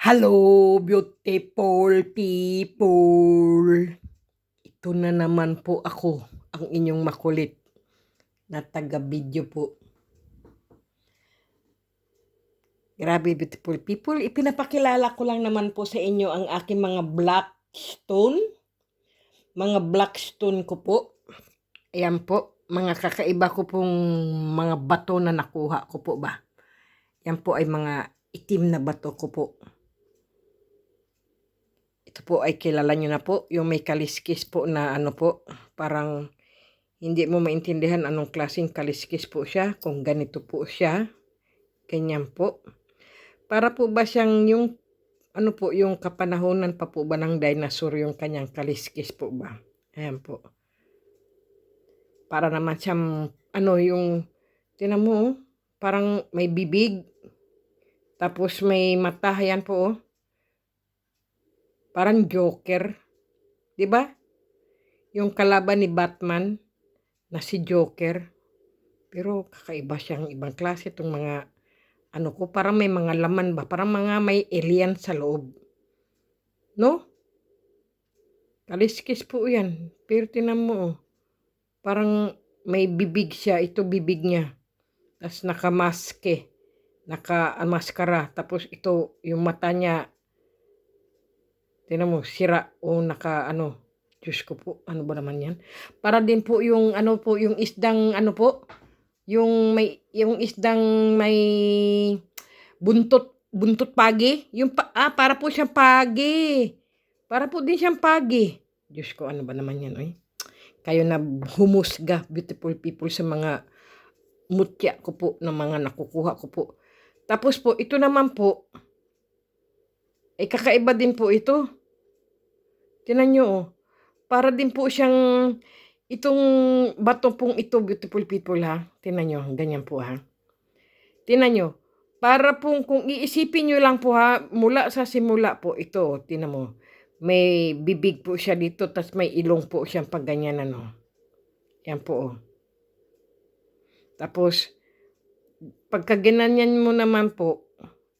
Hello, beautiful people! Ito na naman po ako, ang inyong makulit na taga-video po. Grabe, beautiful people. Ipinapakilala ko lang naman po sa inyo ang aking mga black stone. Mga black stone ko po. Ayan po, mga kakaiba ko pong mga bato na nakuha ko po ba. Yan po ay mga itim na bato ko po. Ito po ay kilala nyo na po, yung may kaliskis po na ano po, parang hindi mo maintindihan anong klaseng kaliskis po siya, kung ganito po siya, ganyan po. Para po ba siyang yung, ano po, yung kapanahonan pa po ba ng dinosaur yung kanyang kaliskis po ba? Ayan po. Para naman siyang, ano yung, tinan mo, parang may bibig, tapos may mata, ayan po, parang Joker. 'Di ba? Yung kalaban ni Batman na si Joker. Pero kakaiba siyang ibang klase itong mga ano ko, parang may mga laman ba? Parang mga may alien sa loob. No? Kaliskis po yan. Pero tinan mo, parang may bibig siya. Ito bibig niya. Tapos nakamaske. Naka-maskara. Tapos ito, yung mata niya, tinan mo, sira o naka ano. Diyos ko po, ano ba naman yan? Para din po yung ano po, yung isdang ano po, yung isdang may buntot pagi, yung para po siyang pagi. Para po din siyang pagi. Diyos ko, ano ba naman yan, oy? Kayo na humusga, beautiful people, sa mga mutya ko po, na mga nakukuha ko po. Tapos po, ito naman po, ay kakaiba din po ito. Tinan nyo, oh. Para din po siyang, itong bato pong ito, beautiful people, ha. Tinan nyo, ganyan po, ha. Tinan nyo, para pong kung iisipin nyo lang po, ha, mula sa simula po, ito, tinan mo, may bibig po siya dito, tas may ilong po siyang pag ganyan, ano. Yan po, oh. Tapos, pagka ginanyan mo naman po,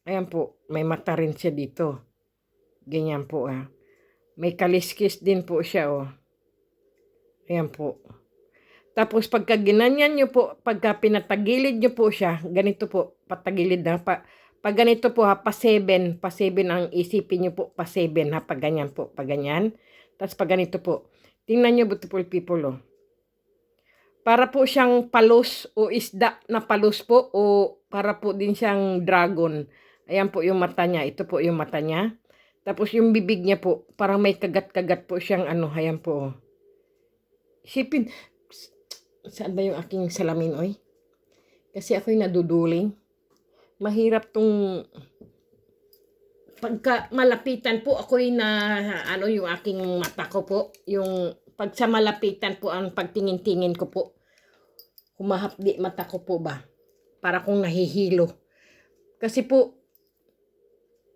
ayan po, may mata rin siya dito. Ganyan po, ha. May kaliskis din po siya, oh. Ayan po. Tapos pagka ginanyan nyo po, pagka pinatagilid nyo po siya, ganito po, patagilid na, pag ganito po ha, pa 7 ang isipin nyo po, pa 7 ha, pag ganyan po, pag ganyan. Tapos pag ganito po, tingnan nyo, beautiful people, oh. Para po siyang palos o isda na palos po, o para po din siyang dragon. Ayan po yung mata niya, ito po yung mata niya. Tapos yung bibig niya po, parang may kagat-kagat po siyang ano, ayan po, oh. Isipin, saan ba yung aking salamin, oy? Kasi ako'y naduduling. Mahirap tong pagka malapitan po ako'y na ano yung aking mata ko po. Yung pag sa malapitan po ang pagtingin-tingin ko po. Humahapdi mata ko po ba? Para kong nahihilo. Kasi po,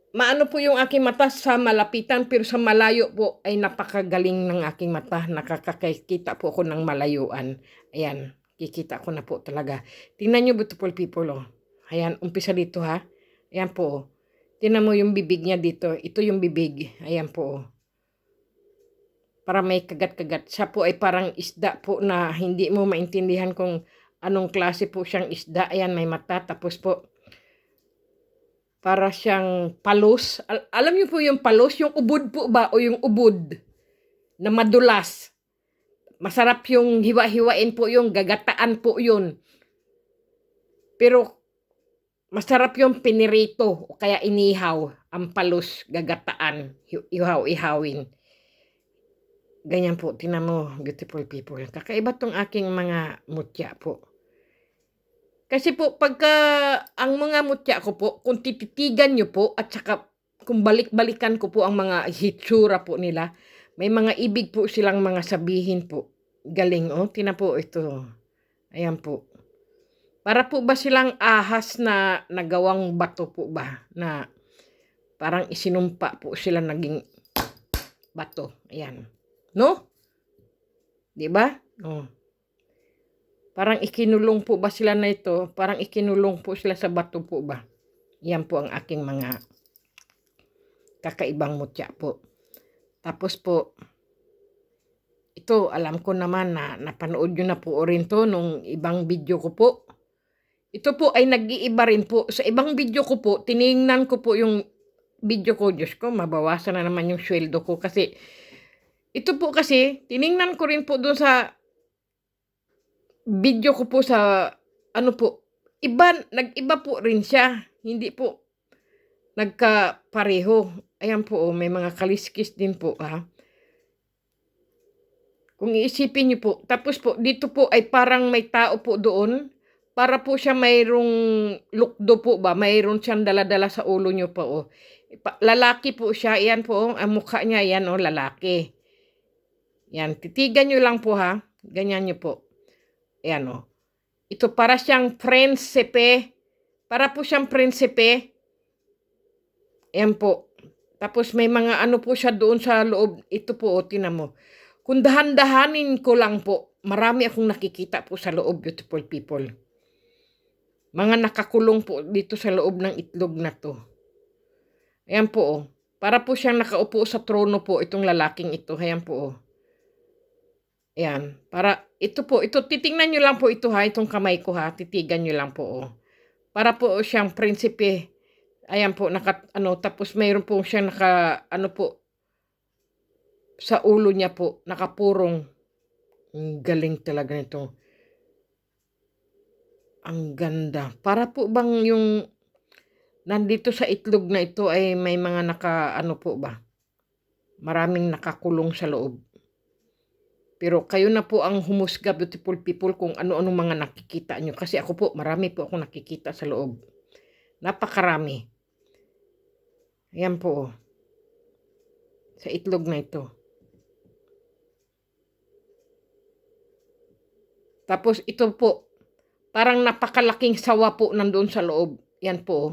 maano po yung aking mata sa malapitan, pero sa malayo po ay napakagaling ng aking mata. Nakakakita po ako ng malayuan. Ayan, kikita ko na po talaga. Tingnan nyo, beautiful people, oh. Ayan, umpisa dito, ha. Ayan po, oh. Tingnan mo yung bibig niya dito. Ito yung bibig. Ayan po, oh. Para may kagat-kagat. Siya po ay parang isda po na hindi mo maintindihan kung anong klase po siyang isda. Ayan, may mata. Tapos po, para siyang palos. Alam niyo po yung palos, yung ubod po ba, o yung ubod na madulas. Masarap yung hiwa-hiwain po yung gagataan po yun. Pero masarap yung pinirito o kaya inihaw ang palos, gagataan, ihaw-ihawin. Ganyan po, tinan mo, beautiful people. Kakaiba tong aking mga mutya po. Kasi po, pagka ang mga mutya ko po, kung tititigan nyo po, at saka kung balik-balikan ko po ang mga hitsura po nila, may mga ibig po silang mga sabihin po. Galing, oh. Tina po ito. Ayan po. Para po ba silang ahas na nagawang bato po ba? Na parang isinumpa po sila naging bato. Ayan. No? Diba? Oh. Parang ikinulong po ba sila na ito? Parang ikinulong po sila sa bato po ba? Yan po ang aking mga Kakaibang mutya po. Tapos po, ito alam ko naman na napanood nyo na po rin to nung ibang video ko po. Ito po ay nag-iiba rin po. Sa ibang video ko po, tiningnan ko po yung video ko. Diyos ko, mabawasan na naman yung sweldo ko. Kasi, ito po kasi, tiningnan ko rin po doon sa video ko po sa, ano po, nag-iba po rin siya. Hindi po nagkapareho. Ayan po, may mga kaliskis din po, ha. Kung iisipin niyo po, tapos po, dito po ay parang may tao po doon. Para po siya mayroong lukdo po ba? Mayroon siyang daladala sa ulo niyo po, oh. Lalaki po siya. Ayan po, ang mukha niya, yan, oh, lalaki. Yan, titigan niyo lang po, ha. Ganyan niyo po. Ayan, oh. Ito para siyang prinsipe. Para po siyang prinsipe. Ayan po. Tapos may mga ano po siya doon sa loob. Ito po, oh, tinan mo. Kung dahan-dahanin ko lang po, marami akong nakikita po sa loob, beautiful people. Mga nakakulong po dito sa loob ng itlog na to. Ayan po, oh. Para po siyang nakaupo sa trono po, itong lalaking ito. Ayan po, oh. Ayan. Para, ito po, ito, titingnan nyo lang po ito, ha. Itong kamay ko, ha. Titigan nyo lang po, oh. Para po siyang prinsipe. Ayan po, tapos mayroon po siyang sa ulo niya po, nakapurong. Ang galing talaga nito. Ang ganda. Para po bang yung nandito sa itlog na ito ay may mga po ba? Maraming nakakulong sa loob. Pero kayo na po ang humusga, beautiful people, kung ano-ano mga nakikita nyo. Kasi ako po, marami po akong nakikita sa loob. Napakarami. Ayan po, oh. Sa itlog na ito. Tapos ito po, parang napakalaking sawa po nandoon sa loob. Yan po, oh.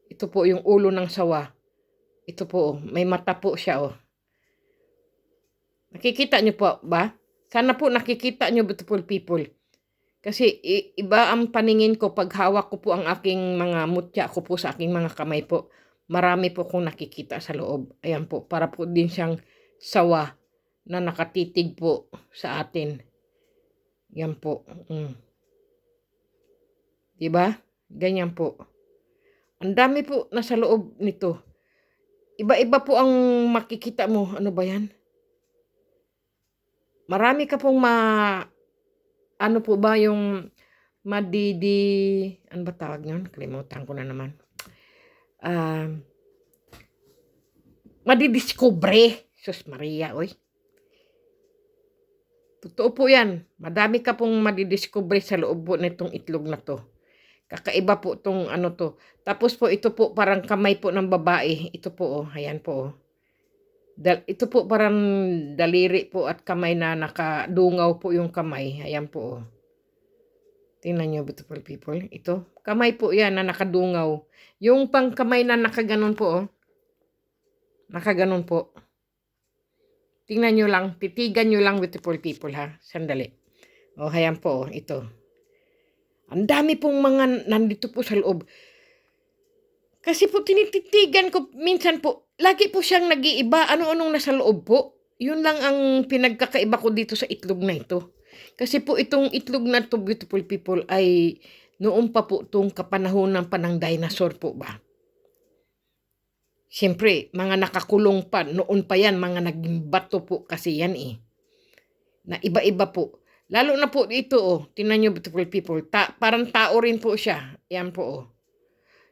Ito po yung ulo ng sawa. Ito po, oh. May mata po siya, oh. Nakikita nyo po ba? Sana po nakikita nyo, beautiful people. Kasi iba ang paningin ko pag hawak ko po ang aking mga mutya ko po sa aking mga kamay po. Marami po kong nakikita sa loob. Ayan po, para po din siyang sawa na nakatitig po sa atin. Yan po. Diba? Ganyan po. Ang dami po nasa loob nito. Iba-iba po ang makikita mo. Ano ba yan? Marami ka pong ano po ba yung ano ba tawag yun? Kalimutan ko na naman. Madidiscover. Sus Maria, oy. Totoo po yan. Madami ka pong madidiscover sa loob po nitong itlog na to. Kakaiba po itong ano to. Tapos po ito po parang kamay po ng babae. Ito po, oh. Ayan po, oh. Ito po parang daliri po at kamay na nakadungaw po yung kamay. Ayan po, oh. Tingnan nyo, beautiful people. Ito, kamay po yan na nakadungaw. Yung pang kamay na nakaganon po, oh. Nakaganon po. Tingnan nyo lang, titigan nyo lang, beautiful people, ha. Sandali. O, ayan po, ito. Ang dami pong mga nandito po sa loob. Kasi po tinititigan ko minsan po, lagi po siyang nag-iiba. Ano-anong nasa loob po. Yun lang ang pinagkakaiba ko dito sa itlog na ito. Kasi po itong itlog na to, beautiful people, ay noon pa po itong kapanahon ng panang dinosaur po ba. Siyempre, mga nakakulong pa, noon pa yan, mga naging bato po kasi yan eh. Na iba-iba po. Lalo na po dito, oh, tingnan nyo, beautiful people, parang tao rin po siya. Yan po, oh.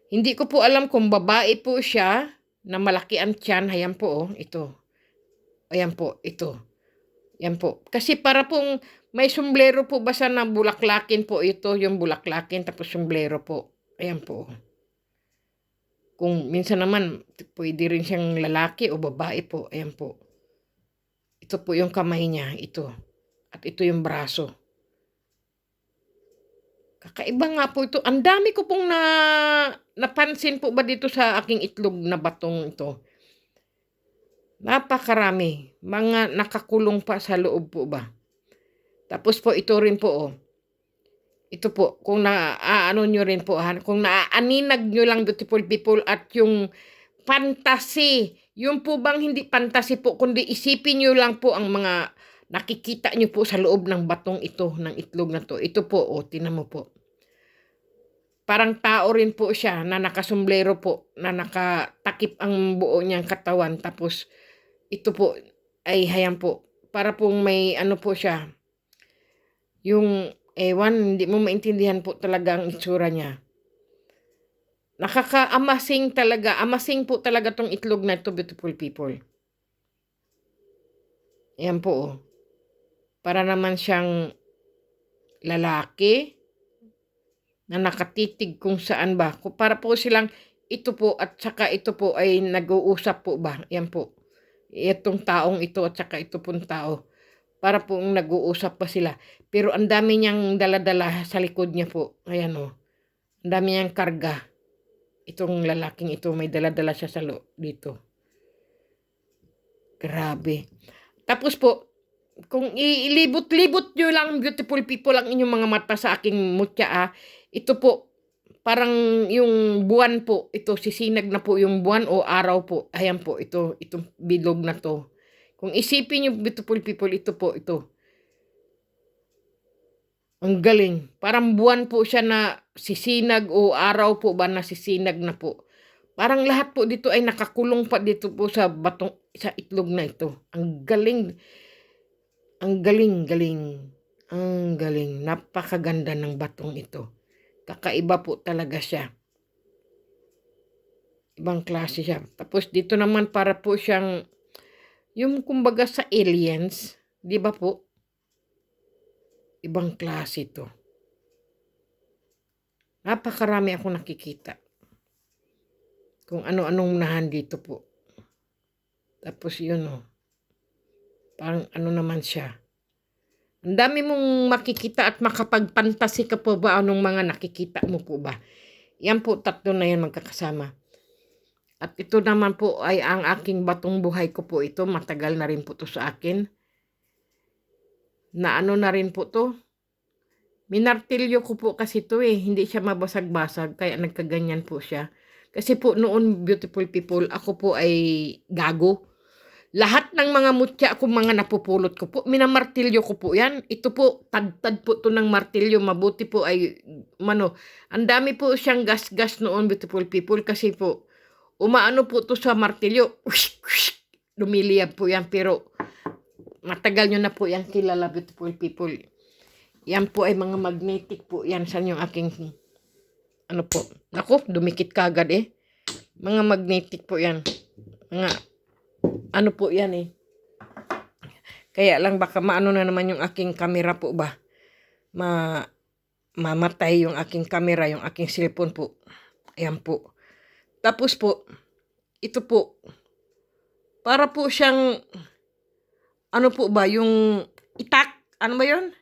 Hindi ko po alam kung babae po siya, na malaki ang tiyan. Ayan po, oh, ito. Ayan po, ito. Yan po. Kasi para pong may sombrero po basta na bulaklakin po ito, yung bulaklakin, tapos sombrero po. Ayan po. Kung minsan naman, pwede rin siyang lalaki o babae po. Ayan po. Ito po yung kamay niya. Ito. At ito yung braso. Kakaiba nga po ito. Ang dami ko pong napansin po ba dito sa aking itlog na batong ito. Napakarami. Mga nakakulong pa sa loob po ba. Tapos po ito rin po, oh. Ito po, kung nyo rin po, kung naaaninag nyo lang, beautiful people, at yung fantasy. Yung po bang hindi fantasy po, kundi isipin nyo lang po ang mga nakikita nyo po sa loob ng batong ito, ng itlog na to. Ito po, tinan mo po. Parang tao rin po siya na nakasombrero po, na nakatakip ang buo niyang katawan. Tapos, ito po, ay hayan po. Para pong may ano po siya. Yung ewan, hindi mo maintindihan po talaga ang itsura niya. Nakaka-amasing talaga. Amasing po talaga tong itlog na ito, beautiful people. Ayan po. Para naman siyang lalaki na nakatitig kung saan ba. Para po silang ito po at saka ito po ay nag-uusap po ba. Ayan po. Itong taong ito at saka ito pong tao. Para po nag-uusap pa sila. Pero ang dami niyang daladala sa likod niya po. Ayan o. Ang dami niyang karga. Itong lalaking ito may daladala siya sa dito. Grabe. Tapos po, kung ilibot-libot nyo lang, beautiful people, ang inyong mga mata sa aking mutya, ito po, parang yung buwan po, ito, sisinag na po yung buwan o araw po. Ayan po, itong bilog na to. Kung isipin nyo, beautiful people, ito po, ito. Ang galing. Parang buwan po siya na sisinag o araw po ba na sisinag na po. Parang lahat po dito ay nakakulong pa dito po sa batong, sa itlog na ito. Ang galing. Ang galing. Ang galing. Napakaganda ng batong ito. Kakaiba po talaga siya. Ibang klase siya. Tapos dito naman para po siyang, yung kumbaga sa aliens, di ba po? Ibang klase ito. Napakarami ako nakikita. Kung ano-anong unahan dito po. Tapos yun parang ano naman siya. Ang dami mong makikita at makapagpantasi ka po ba anong mga nakikita mo po ba. Yan po, tatlo na yan magkakasama. At ito naman po ay ang aking batong buhay ko po ito. Matagal na rin po to sa akin. Na ano na rin po to. Minartilyo ko po kasi to Hindi siya mabasag-basag. Kaya nagkaganyan po siya. Kasi po noon, beautiful people, ako po ay gago. Lahat ng mga mutya ko, mga napupulot ko po, minamartilyo ko po yan. Ito po, tad-tad po to ng martilyo. Mabuti po ay, ang dami po siyang gas-gas noon, beautiful people. Kasi po, umaano po to sa martilyo. Lumiliyab po yan. Pero, matagal nyo na po yan kilala, beautiful people. Yan po ay mga magnetic po. Yan, saan yung aking po. Naku, dumikit kagad Mga magnetic po yan. Mga, po yan Kaya lang baka maano na naman yung aking camera po ba. Mamatay yung aking camera, yung aking cellphone po. Ayan po. Tapos po, ito po. Para po siyang, po ba, yung itak. Ano ba yun?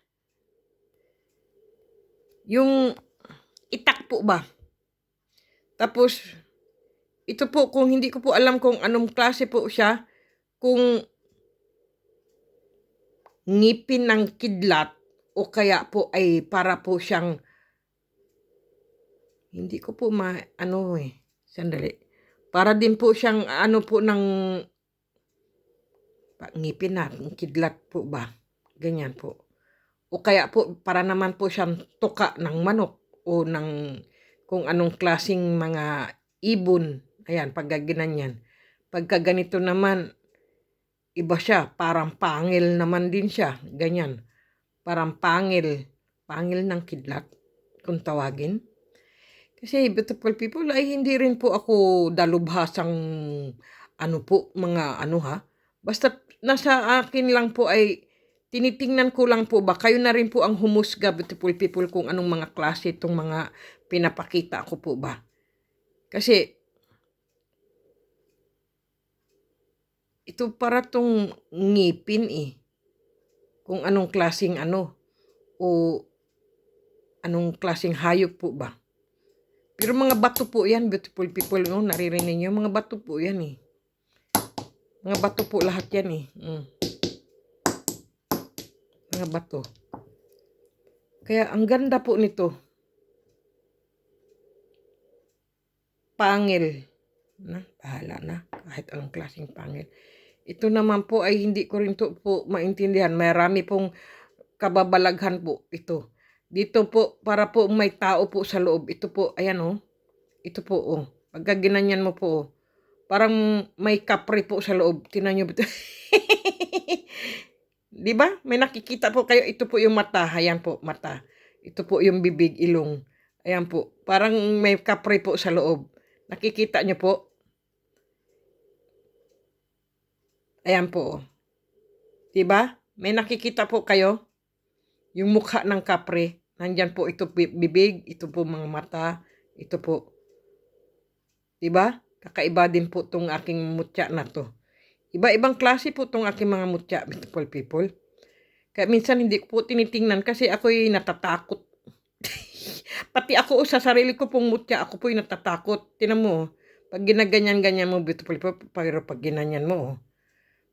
Yung itak po ba? Tapos, ito po, kung hindi ko po alam kung anong klase po siya, kung ngipin ng kidlat, o kaya po ay para po siyang, hindi ko po sandali. Para din po siyang, po ng, ngipin na, kidlat po ba? Ganyan po. O kaya po, para naman po siyang tuka ng manok o ng kung anong klaseng mga ibon. Ayan, pagkaganyan. Pagka ganito naman, iba siya. Parang pangil naman din siya. Ganyan. Parang pangil. Pangil ng kidlat, kung tawagin. Kasi beautiful people, ay hindi rin po ako dalubhasang Basta nasa akin lang po ay tinitingnan ko lang po ba, kayo na rin po ang humusga, beautiful people, kung anong mga klase itong mga pinapakita ko po ba. Kasi, ito para tong ngipin Kung anong klaseng o anong klaseng hayop po ba. Pero mga bato po yan, beautiful people, naririnig nyo, mga bato po yan Mga bato po lahat yan Mga bato. Kaya ang ganda po nito. Pangil. Na, bahala na. Kahit anong klaseng pangil. Ito naman po ay hindi ko rin to po maintindihan. Marami pong kababalaghan po ito. Dito po, para po may tao po sa loob. Ito po, ayan oh. Ito po oh. Pagka ginanyan mo po oh. Parang may kapre po sa loob. Tingnan nyo. Di ba? May nakikita po kayo. Ito po yung mata. Ayan po, mata. Ito po yung bibig, ilong. Ayan po. Parang may kapre po sa loob. Nakikita nyo po? Ayan po. Diba? May nakikita po kayo? Yung mukha ng kapre. Nandyan po ito bibig. Ito po mga mata. Ito po. Diba? Kakaiba din po itong aking mutya na to. Iba-ibang klase po itong aking mga mutya, beautiful people. Kaya minsan hindi ko po tinitingnan kasi ako'y natatakot. Pati ako sa sarili ko pong mutya, ako po'y natatakot. Tinan mo, pag ginaganyan-ganyan mo, beautiful people, pero pag ginanyan mo,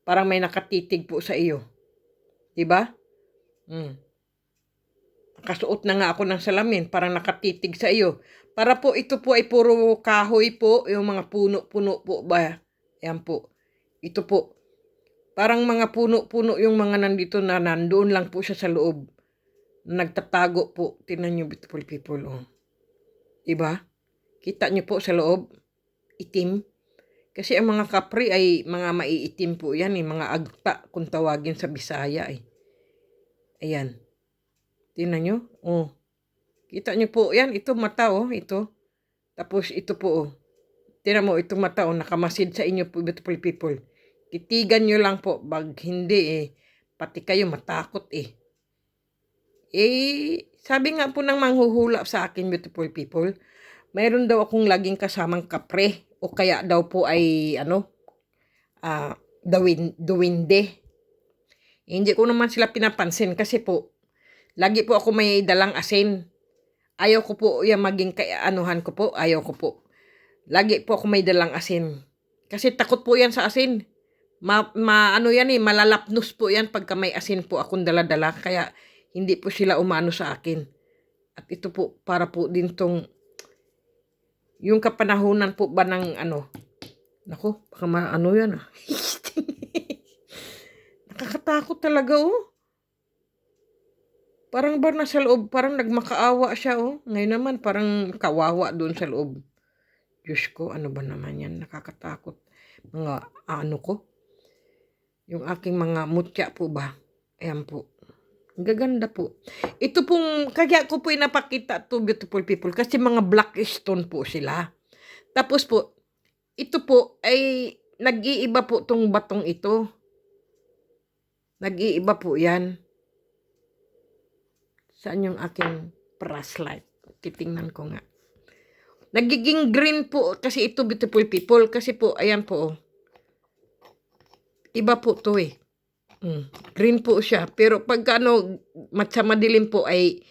parang may nakatitig po sa iyo. Diba? Nakasuot na nga ako ng salamin, parang nakatitig sa iyo. Para po ito po ay puro kahoy po, yung mga puno-puno po ba? Ayan po. Ito po. Parang mga puno-puno yung mga nandito na nandoon lang po siya sa loob. Nagtatago po. Tingnan nyo, beautiful people. Oh. Diba? Kita nyo po sa loob. Itim. Kasi ang mga kapre ay mga maiitim po yan. Mga agta kung tawagin sa Bisaya. Ayan. Tingnan nyo. Oh. Kita nyo po yan. Ito mata oh. Ito. Tapos ito po oh. Tingnan mo itong mata oh. Nakamasid sa inyo po, beautiful people. Titigan nyo lang po. Bag hindi pati kayo matakot sabi nga po ng manghuhula sa akin, beautiful people, mayroon daw akong laging kasamang kapre. O kaya daw po ay, duwinde. Hindi ko naman sila pinapansin kasi po, lagi po ako may dalang asin. Ayaw ko po yung maging anuhan ko po. Ayaw ko po. Lagi po ako may dalang asin. Kasi takot po yan sa asin. Ano yan malalapnos po yan pagka may asin po akong daladala. Kaya hindi po sila umano sa akin. At ito po, para po din tong, yung kapanahunan po ba ng naku, baka yan Nakakatakot talaga Parang ba nasa loob, parang nagmakaawa siya Ngayon naman, parang kawawa doon sa loob. Diyos ko, ano ba naman yan? Nakakatakot. Mga ko. Yung aking mga mutya po ba? Ayan po. Gaganda po. Ito pong, kaya ko po inapakita to, beautiful people, kasi mga black stone po sila. Tapos po, ito po ay nag-iiba po tong batong ito. Nag-iiba po yan. Saan yung aking flashlight? Titingnan ko nga. Nagiging green po kasi ito, beautiful people. Kasi po, ayan po. Iba po to Green po siya. Pero pag matsa madilim po ay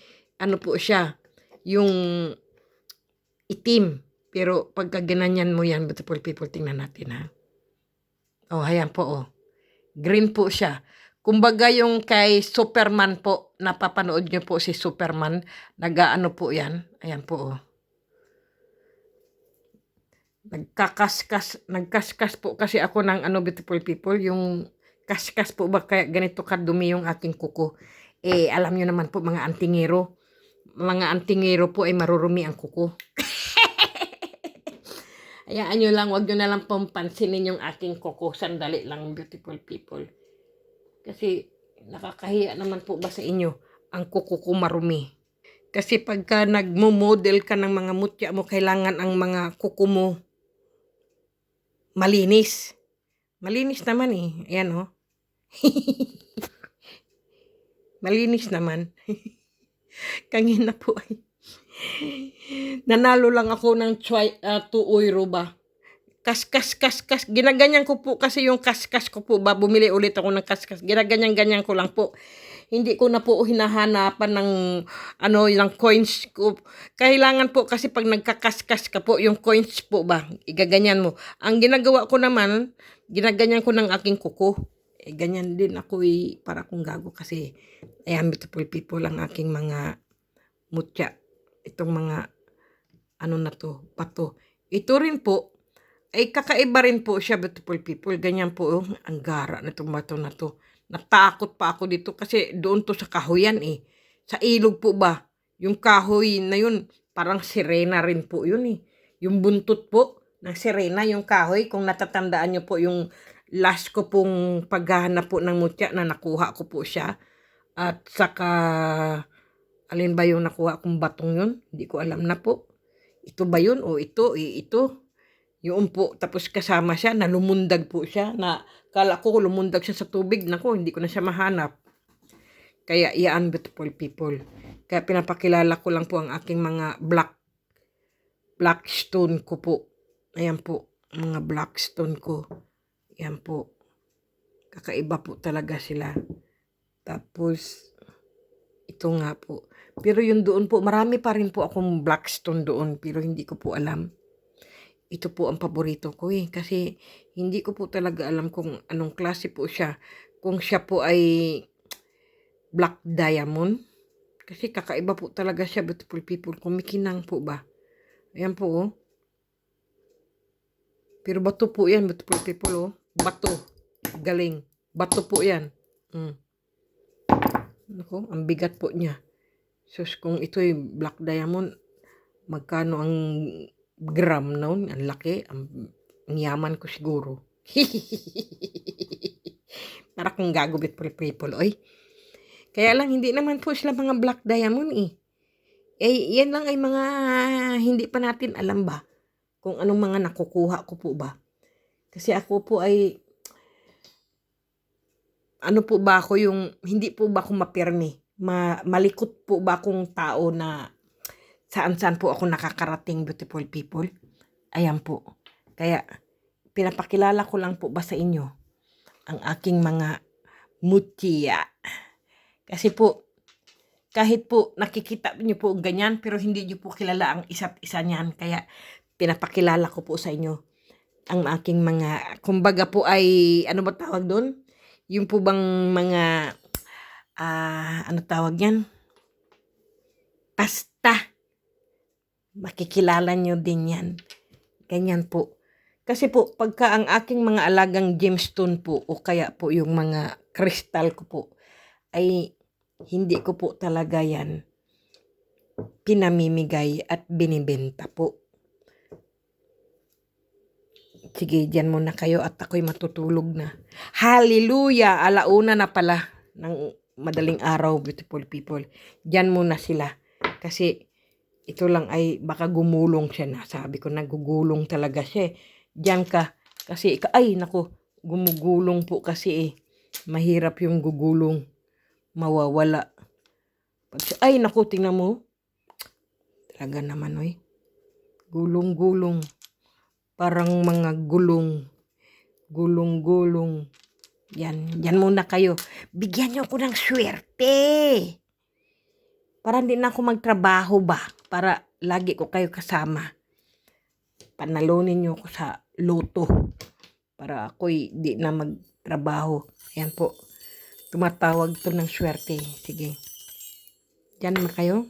po siya. Yung itim. Pero pagka ginanyan mo yan, beautiful people, tingnan natin ha. Ayan po Green po siya. Kumbaga yung kay Superman po, napapanood nyo po si Superman, nag-aano po yan. Ayan po Nagkaskas po kasi ako ng beautiful people, yung kaskas po ba kaya ganito kadumi yung aking kuko. Alam nyo naman po mga antingero. Mga antingero po ay marurumi ang kuko. Hayaan nyo lang, wag nyo na lang pansinin yung aking kuko. Sandali lang, beautiful people. Kasi nakakahiya naman po ba sa inyo ang kuko ko marumi. Kasi pagka nagmo-model ka ng mga mutya mo, kailangan ang mga kuko mo malinis. Malinis naman Ayan Malinis naman. Kanina po ay nanalo lang ako ng 2 euro ba. Kaskas. Ginaganyan ko po kasi yung kaskas ko po ba. Bumili ulit ako ng kaskas. Ginaganyan ko lang po. Hindi ko na po hinahanapan ng yung coins ko. Kailangan po kasi pag nagkakaskas ka po, yung coins po ba, igaganyan mo. Ang ginagawa ko naman, ginaganyan ko ng aking kuko. Ganyan din ako para kung gago kasi ayan, beautiful people, ang aking mga mutya. Itong mga na to, pato. Ito rin po Ay kakaiba rin po siya, beautiful people. Ganyan po, oh, ang gara na itong bato na to. Natakot pa ako dito kasi doon to sa kahoyan eh. Sa ilog po ba? Yung kahoy na yun, parang sirena rin po yun eh. Yung buntot po ng sirena, yung kahoy. Kung natatandaan nyo po yung last ko pong paghahanap po ng mutya na nakuha ko po siya. At saka, alin ba yung nakuha kong batong yun? Hindi ko alam na po. Ito ba yun? O ito, ito. Yung po, tapos kasama siya, na lumundag po siya, na kala ko lumundag siya sa tubig, nako, hindi ko na siya mahanap. Kaya iyan, beautiful people. Kaya pinapakilala ko lang po ang aking mga black stone ko po. Ayan po, mga black stone ko. Ayan po. Kakaiba po talaga sila. Tapos, ito nga po. Pero yung doon po, marami pa rin po akong black stone doon, pero hindi ko po alam. Ito po ang paborito ko eh. Kasi hindi ko po talaga alam kung anong klase po siya. Kung siya po ay black diamond. Kasi kakaiba po talaga siya, beautiful people. Kumikinang po ba? Ayan po oh. Pero bato po yan, beautiful people oh. Bato. Galing. Bato po yan. Ako, ang bigat po niya. Sus, kung ito ay black diamond, magkano ang gram noon? Ang laki. Ang yaman ko siguro. Para kung gagubit people, oy. Kaya lang, hindi naman po sila mga black diamond eh. Eh, yan lang ay mga hindi pa natin alam ba kung anong mga nakukuha ko po ba. Kasi ako po ay, ano po ba ako yung, hindi po ba ako mapirmi? Malikot po ba akong tao na saan-saan po ako nakakarating, beautiful people? Ayan po. Kaya, pinapakilala ko lang po ba sa inyo ang aking mga mutya. Kasi po, kahit po nakikita niyo po ganyan, pero hindi niyo po kilala ang isa't isa niyan. Kaya pinapakilala ko po sa inyo ang aking mga, kumbaga po ay, ano ba tawag doon? Yung po bang mga, ano tawag yan? Pasta. Makikilala niyo din yan. Ganyan po. Kasi po, pagka ang aking mga alagang gemstone po, o kaya po yung mga kristal ko po, ay hindi ko po talaga yan pinamimigay at binibenta po. Sige, dyan muna kayo at ako'y matutulog na. Hallelujah! Alauna na pala ng madaling araw, beautiful people. Dyan muna sila. Kasi ito lang ay baka gumulong siya na. Sabi ko, nagugulong talaga siya. Dyan ka. Kasi, ay, naku, gumugulong po kasi eh. Mahirap yung gugulong. Mawawala. Ay, naku, tingnan mo. Talaga naman, oy. Gulong-gulong. Parang mga gulong. Gulong-gulong. Yan. Yan muna kayo. Bigyan niyo ako ng swerte. Para hindi na ako magtrabaho ba? Para lagi ko kayo kasama. Panalunin niyo ako sa loto. Para ako'y di na magtrabaho. Ayan po. Tumatawag to ng swerte. Sige. Diyan na kayo.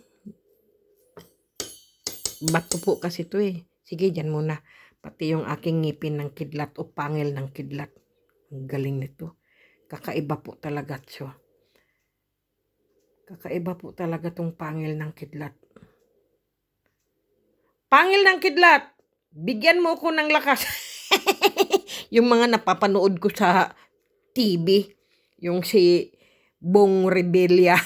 Bato po kasi to eh. Sige, diyan muna. Pati yung aking ngipin ng kidlat o pangil ng kidlat. Ang galing nito. Kakaiba po talaga siya. Kakaiba po talaga tong pangil ng kidlat. Pangil ng kidlat! Bigyan mo ko ng lakas. Yung mga napapanood ko sa TV. Yung si Bong Rebilla.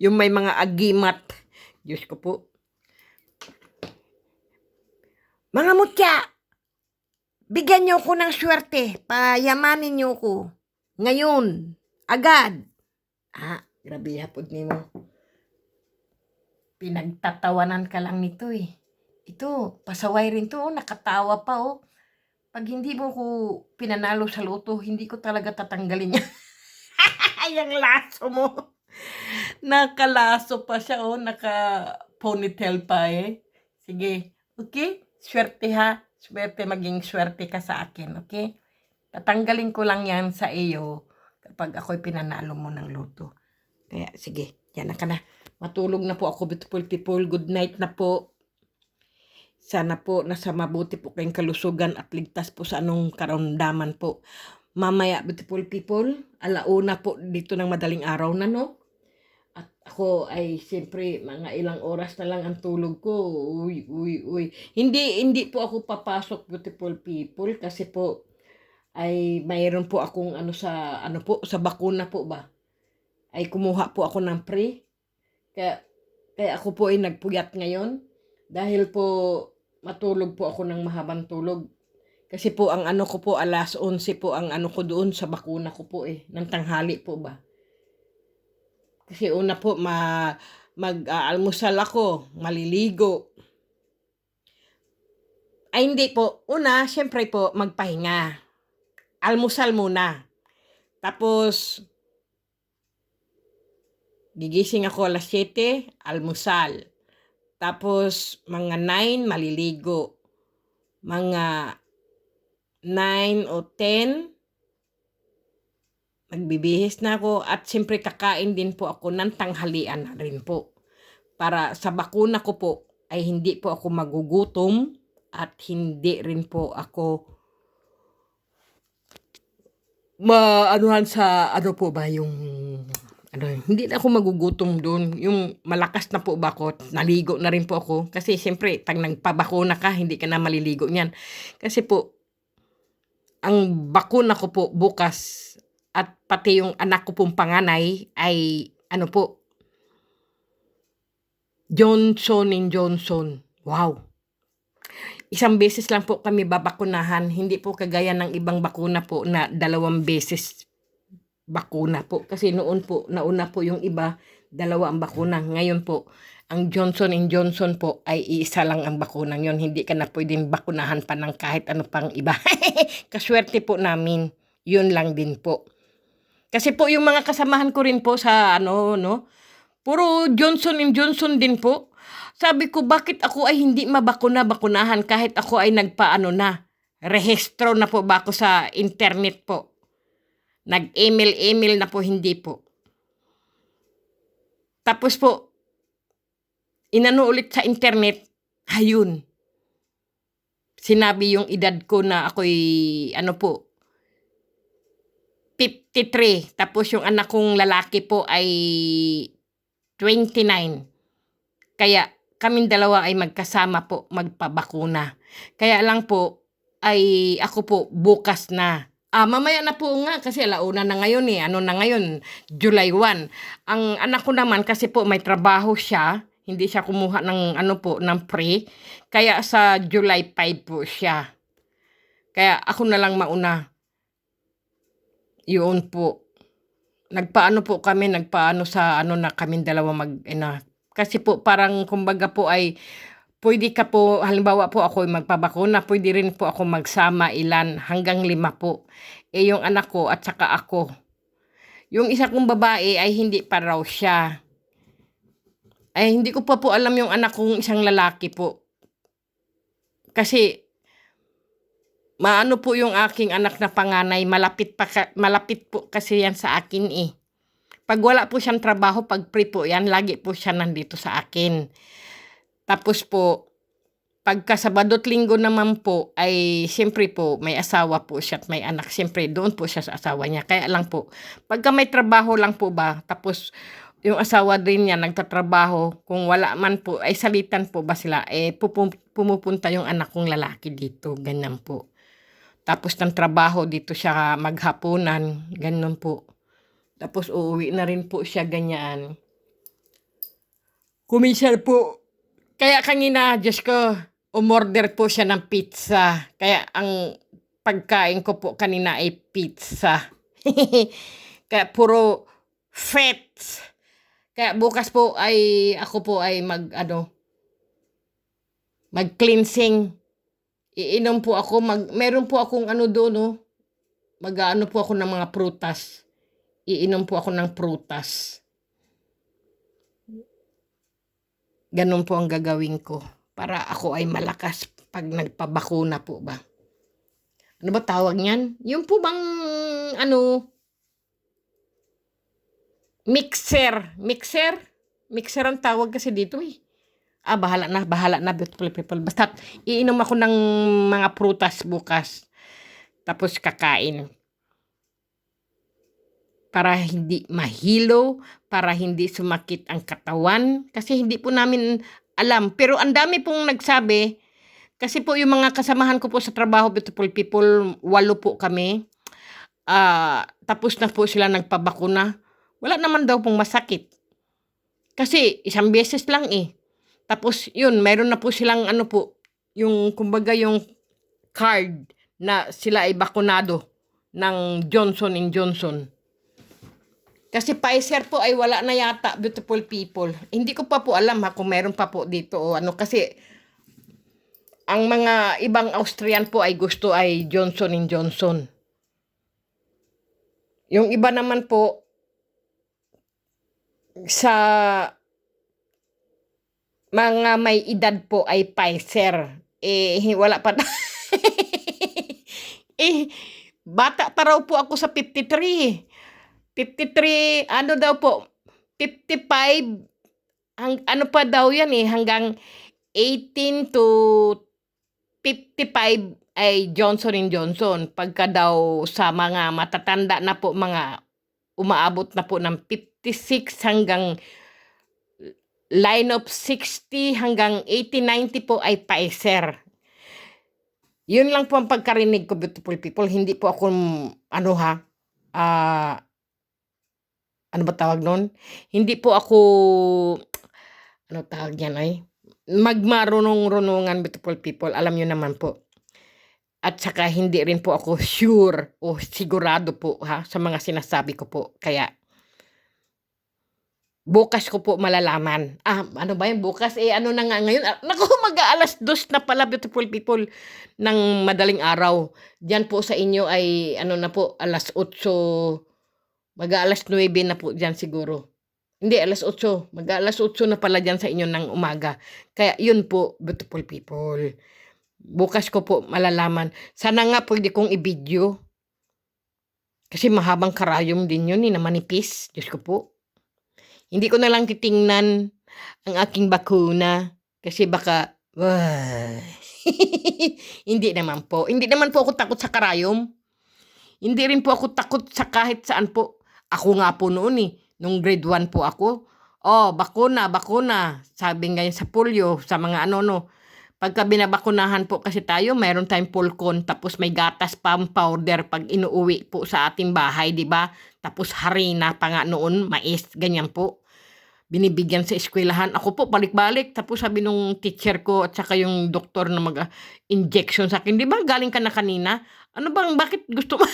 Yung may mga agimat. Diyos ko po. Mga mutya, bigyan niyo ako ng swerte. Payamanin niyo ako. Ngayon. Agad. Grabe hapon ni mo. Pinagtatawanan ka lang nito eh. Ito, pasaway rin to. Nakatawa pa oh. Pag hindi mo ko pinanalo sa loto, hindi ko talaga tatanggalin niya. Yung laso mo. Nakalaso pa siya oh. Naka-ponytail pa eh. Sige. Okay? Swerte ha. Swerte, maging swerte ka sa akin. Okay? Tatanggalin ko lang yan sa iyo kapag ako'y pinanalo mo ng loto. Kaya sige. Yan na ka na. Matulog na po ako, beautiful people. Good night na po. Sana po nasa mabuti po kayong kalusugan at ligtas po sa anong karamdaman po. Mamaya, beautiful people, alauna po dito ng madaling araw na, no? At ako ay siyempre mga ilang oras na lang ang tulog ko. Uy. Hindi po ako papasok, beautiful people, kasi po ay mayroon po akong sa bakuna po ba? Ay kumuha po ako ng pre. Kaya ako po ay nagpuyat ngayon dahil po matulog po ako ng mahabang tulog. Kasi po ang ano ko po alas 11 po ang ano ko doon sa bakuna ko po ng tanghali po ba. Kasi una po mag-aalmusal ako, maliligo. Ay hindi po, una syempre po magpahinga. Almusal muna. Tapos gigising ako alas 7, almusal. Tapos mga 9 maliligo. Mga 9 o 10 magbibihis na ako at siyempre kakain din po ako ng tanghalian na rin po. Para sa bakuna ko po ay hindi po ako magugutom at hindi rin po ako maanuhan sa ano po ba yung hindi na ako magugutom doon. Yung malakas na po ba ako, naligo na rin po ako. Kasi siyempre, pag nagpabakuna ka, hindi ka na maliligo niyan. Kasi po, ang bakuna ko po bukas at pati yung anak ko pong panganay ay Johnson & Johnson. Wow. Isang beses lang po kami babakunahan. Hindi po kagaya ng ibang bakuna po na 2 beses bakuna po. Kasi noon po, nauna po yung iba, 2 ang bakuna. Ngayon po, ang Johnson & Johnson po ay isa lang ang bakunang yon. Hindi ka na pwedeng bakunahan pa ng kahit ano pang iba. Kaswerte po namin. Yun lang din po. Kasi po yung mga kasamahan ko rin po sa puro Johnson & Johnson din po. Sabi ko, bakit ako ay hindi bakunahan kahit ako ay rehistro na po ba ako sa internet po. Nag-email na po, hindi po. Tapos po, inano ulit sa internet, ayun. Sinabi yung edad ko na ako'y 53. Tapos yung anak kong lalaki po ay 29. Kaya kaming dalawa ay magkasama po magpabakuna. Kaya lang po ay ako po bukas na. Mamaya na po nga kasi alauna na ngayon Ano na ngayon? July 1. Ang anak ko naman kasi po may trabaho siya. Hindi siya kumuha ng ng pre. Kaya sa July 5 po siya. Kaya ako na lang mauna. Yun po. Nagpaano sa na kaming dalawa kasi po parang kumbaga po ay pwede ka po, halimbawa po ako magpabakuna, pwede rin po ako magsama ilan hanggang 5 po. Yung anak ko at saka ako. Yung isa kong babae ay hindi pa raw siya. Ay hindi ko pa po alam yung anak kong isang lalaki po. Kasi maano po yung aking anak na panganay, malapit po kasi yan sa akin Pag wala po siyang trabaho, pag free po yan, lagi po siya nandito sa akin. Tapos po, pagka Sabado't Linggo naman po, ay siyempre po, may asawa po siya at may anak. Siyempre, doon po siya sa asawa niya. Kaya lang po, pagka may trabaho lang po ba, tapos yung asawa din niya nagtatrabaho, kung wala man po, ay salitan po ba sila, pumupunta yung anak kong lalaki dito. Ganyan po. Tapos ng trabaho dito siya maghapunan, ganun po. Tapos uuwi na rin po siya ganyan. Kuminsyan po. Kaya kanina, Diyos ko, umorder po siya ng pizza. Kaya ang pagkain ko po kanina ay pizza. Kaya puro fats. Kaya bukas po ay ako po ay mag-cleansing. Iinom po ako, meron po akong doon, mag-ano po ako ng mga prutas. Iinom po ako ng prutas. Ganun po ang gagawin ko para ako ay malakas pag nagpabakuna po ba. Ano ba tawag niyan? Yung po bang mixer. Mixer ang tawag kasi dito Bahala na, beautiful people. Basta iinom ako ng mga prutas bukas. Tapos kakain. Para hindi mahilo, para hindi sumakit ang katawan. Kasi hindi po namin alam. Pero ang dami pong nagsabi, kasi po yung mga kasamahan ko po sa trabaho, beautiful people, 8 po kami. Tapos na po sila nagpabakuna. Wala naman daw pong masakit. Kasi isang beses lang eh. Tapos yun, mayroon na po silang ano po, yung kumbaga yung card na sila ay bakunado ng Johnson & Johnson. Kasi Pfizer po ay wala na yata, beautiful people. Hindi ko pa po alam kung meron pa po dito o ano, kasi ang mga ibang Austrian po ay gusto ay Johnson & Johnson. Yung iba naman po sa mga may edad po ay Pfizer. Wala pa. Bata pa raw po ako sa 53. 53, ano daw po, 55, ano pa daw yan hanggang 18 to 55 ay Johnson & Johnson. Pagka daw sa mga matatanda na po, mga umaabot na po ng 56 hanggang line of 60 hanggang 80, 90 po ay Pfizer. Yun lang po ang pagkarinig ko, beautiful people. Hindi po ako, ano ba tawag nun? Hindi po ako, ano tawag yan magmarunong-runungan, beautiful people. Alam nyo naman po. At saka hindi rin po ako sure o sigurado po sa mga sinasabi ko po. Kaya, bukas ko po malalaman. Ano ba yun? Bukas, ano na nga ngayon? Naku, mag-aalas 2 na pala, beautiful people, ng madaling araw. Diyan po sa inyo ay, ano na po, alas 8, mag-aalas 9 na po diyan siguro. Hindi, alas 8. Mag-aalas 8 na pala diyan sa inyo ng umaga. Kaya yun po, beautiful people. Bukas ko po malalaman. Sana nga pwede kong i-video. Kasi mahabang karayom din yun, na manipis. Diyos ko po. Hindi ko na lang titingnan ang aking bakuna. Kasi baka, Hindi naman po. Hindi naman po ako takot sa karayom. Hindi rin po ako takot sa kahit saan po. Ako nga po noon nung grade 1 po ako. Bakuna. Sabi nga sa polio, sa mga Pagka binabakunahan po kasi tayo, mayroon tayong pulkon, tapos may gatas pa powder pag inuuwi po sa ating bahay, di ba? Tapos harina pa nga noon, mais, ganyan po. Binibigyan sa eskwelahan. Ako po, balik-balik. Tapos sabi nung teacher ko at saka yung doktor na mag-injection sa akin, di ba galing ka na kanina? Ano bang, bakit gusto mo?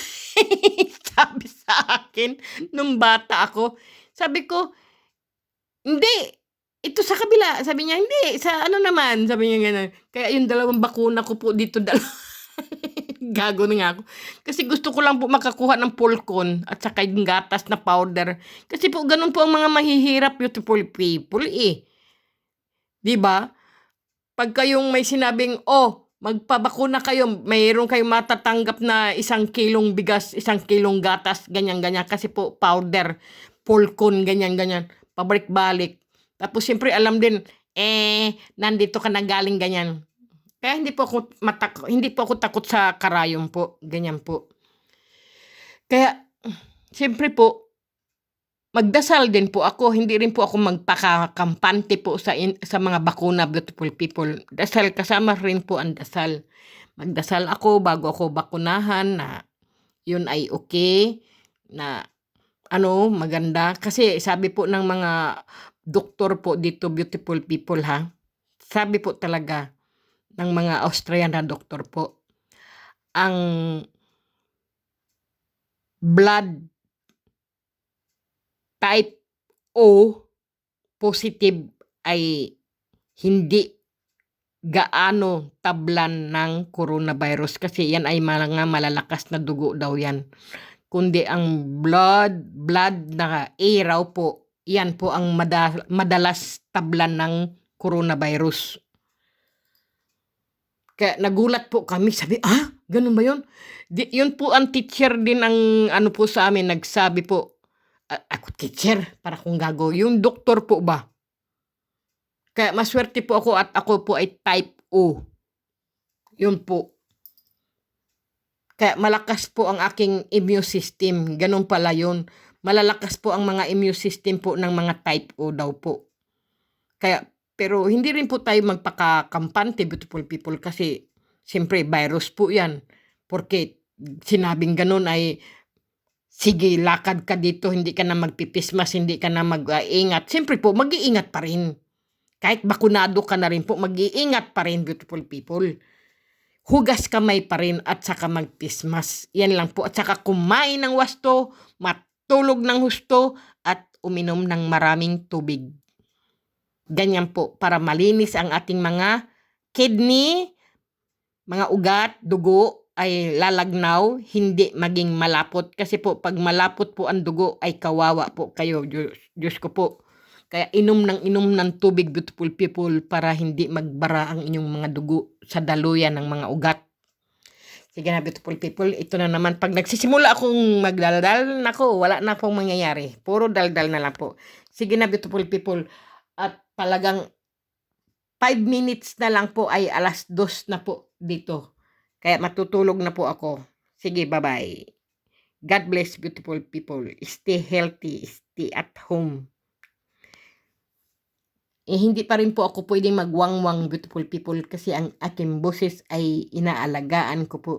Sabi sa akin, nung bata ako. Sabi ko, hindi. Ito sa kabila. Sabi niya, hindi. Sa ano naman? Sabi niya gano'n. Kaya yung 2 bakuna ko po dito, gago na nga ako. Kasi gusto ko lang po makakuha ng pulkon at saka yung gatas na powder. Kasi po ganun po ang mga mahihirap, beautiful people Di ba? Pag kayong may sinabing, magpabakuna kayo, mayroon kayong matatanggap na 1 kilong bigas, 1 kilong gatas, ganyan-ganyan. Kasi po powder, pulkon, ganyan-ganyan. Pabalik-balik. Tapos siyempre alam din, nandito ka na galing ganyan. Kaya hindi po ako takot sa karayom po, ganyan po. Kaya siyempre po magdasal din po ako, hindi rin po ako magpakakampante po sa mga bakuna, beautiful people. Dasal, kasama rin po ang dasal. Magdasal ako bago ako bakunahan na yun ay okay, na maganda. Kasi sabi po ng mga doktor po dito, beautiful people sabi po talaga ng mga Austrian na doktor po, ang blood type O positive ay hindi gaano tablan ng coronavirus, kasi yan ay mga malalakas na dugo daw yan. Kundi ang blood na A raw po, yan po ang madalas tablan ng coronavirus. Kaya nagulat po kami, sabi, ganun ba yun? Yun po ang teacher din ang po sa amin, nagsabi po, ako teacher, para kung gago. Yung doktor po ba? Kaya maswerte po ako at ako po ay type O. Yun po. Kaya malakas po ang aking immune system. Ganun pala yun. Malalakas po ang mga immune system po ng mga type O daw po. Kaya, pero hindi rin po tayo magpakakampante, beautiful people, kasi siyempre virus po yan. Porque sinabing ganun ay, sige, lakad ka dito, hindi ka na magpipismas, hindi ka na mag-iingat. Siyempre po, mag-iingat pa rin. Kahit bakunado ka na rin po, mag-iingat pa rin, beautiful people. Hugas kamay pa rin at saka magpismas. Yan lang po. At saka kumain ng wasto, matulog ng husto, at uminom ng maraming tubig. Ganyan po, para malinis ang ating mga kidney, mga ugat, dugo, ay lalagnaw, hindi maging malapot. Kasi po, pag malapot po ang dugo, ay kawawa po kayo. Diyos ko po. Kaya inom ng tubig, beautiful people, para hindi magbara ang inyong mga dugo sa daluyan ng mga ugat. Sige na, beautiful people, ito na naman. Pag nagsisimula akong magdaldal, nako, wala na pong mangyayari. Puro daldal na lang po. Sige na, beautiful people. At talagang 5 minutes na lang po ay 2:00 na po dito. Kaya matutulog na po ako. Sige, bye-bye. God bless, beautiful people. Stay healthy. Stay at home. Hindi pa rin po ako pwedeng magwangwang, beautiful people, kasi ang aking boses ay inaalagaan ko po.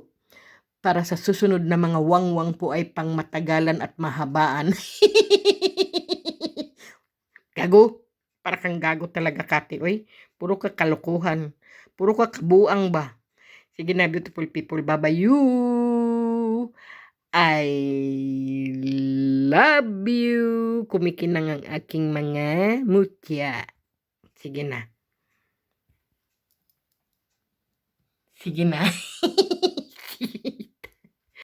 Para sa susunod na mga wangwang po ay pangmatagalan at mahabaan. Gago. Para kang gago talaga, Kati. Oy, puro ka kalukuhan. Puro ka kabuang ba? Sige na, beautiful people. Bye-bye you. I love you. Kumikinang ang aking mga mutya. Sige na. Sige na.